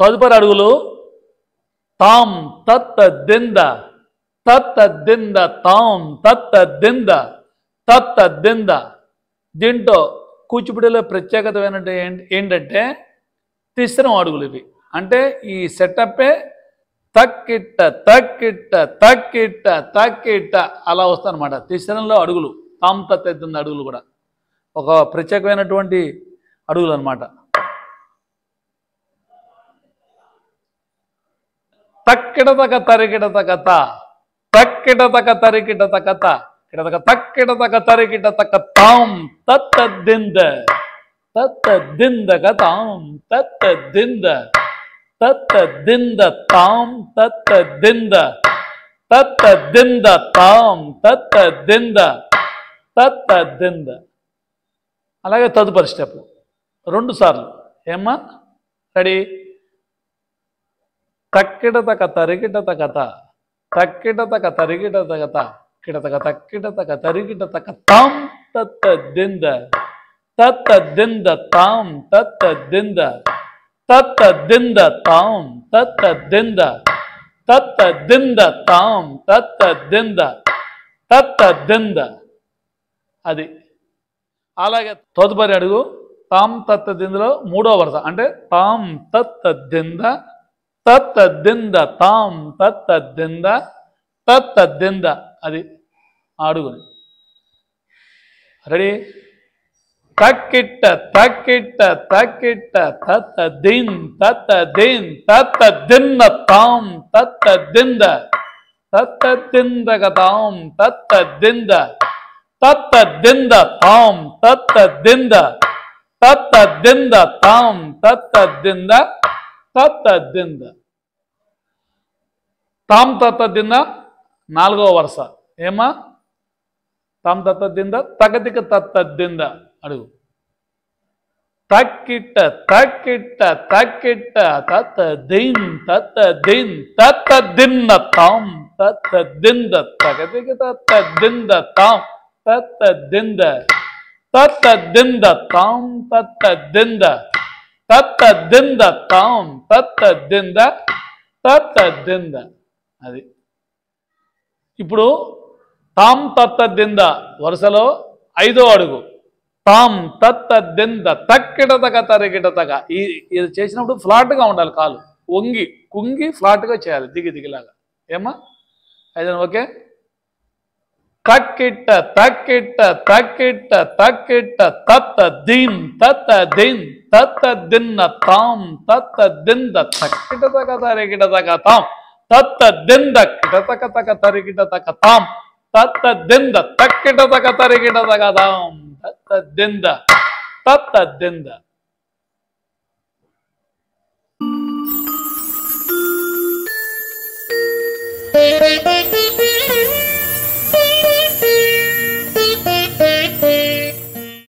తదుపరి అడుగులు తాం తత్ దింద తత్ దింద తాం తత్ దింద తత్ దింద. దీంట్లో కూచిపూడిలో ప్రత్యేకత ఏంటంటే తిస్రం అడుగులు ఇవి. అంటే ఈ సెటప్పే తక్కిట్ట తక్కిట్ట తక్కిట్ట తక్కిట్ట అలా వస్తాయన్నమాట. తిస్రంలో అడుగులు, తాం తత్ దింద అడుగులు కూడా ఒక ప్రత్యేకమైనటువంటి అడుగులు అన్నమాట. తక్కిడతక తరికిడతకత తక్కిడతక తరికిడతకత కిడతక తక్కిడతక తరికిడతక తాం తత్ దింద తత్ దిందక తాం తత్ దింద తత్ దింద తాం తత్ దింద తత్ దింద తాం తత్ దింద తత్ దింద. అలాగే తదుపరి స్టెప్ 2 సార్లు. ఏమ్మా రెడీ? తక్కిడతక తరికిడతకత తక్కిడతక తరికిడతకత కిడతక తక్కిడతక తరికిడతక తాం తత్ దింద తత్ దింద తాం తత్ దింద తత్ దింద తాం తత్ దింద తత్ దింద తాం తత్ దింద తత్ దింద. అది. అలాగే తదుపరి అడుగు తాం తత్ దిందలో 3వ వరుస. అంటే తాం తత్ దింద తత్ దింద తాం తత్ దింద తత్ దింద. అది అడుగుని. రెడీ? తక్కిట్ట తక్కిట్ట తక్కిట్ట తత్ దిన్ తత్ దిన్ తత్ దిన్న తాం తత్ దింద తత్ దిందక తాం తత్ దింద తత్ దింద తాం తత్ దింద తత్ దింద తాం తత్ దింద తత్ దింద. తాం తత్ దింద 4వ వరుస. ఏమా? తాం తత్ దింద తగతిక తత్ దింద అడుగు. తక్కిట్ట తక్కిట్ట తక్కిట్ట తత్ దిన్ తత్ దిన్ తత్ దిన్న తాం తత్ దింద తగతిక తత్ దింద తాం తత్ దింద తత్ దింద తాం తత్ దింద తత్ దింద తాం తత్ దింద తత్ దింద. అది. ఇప్పుడు తాం తత్ దింద వరుసలో 5వ అడుగు తాం తత్ దింద తక్కిడతక తరికిడతక. ఇది చేసినప్పుడు ఫ్లాట్గా ఉండాలి, కాలు వంగి కుంగి ఫ్లాట్గా చేయాలి, దిగి దిగిలాగా. ఏమా? అయితే ఓకే. తక్కిట్ట తక్కిట్ట తక్కిట్ట తక్కిట్ట తత్ దిన్ తత్ దిన్ తత్ దిన్న తాం తత్ దింద తక్కిడతక తరికిడతక తాం తత్ దింద కిడతక తక తరికిడతక తాం తత్ దింద తక్కిడతక తరికిడతక తాం తత్ దింద తత్ దింద.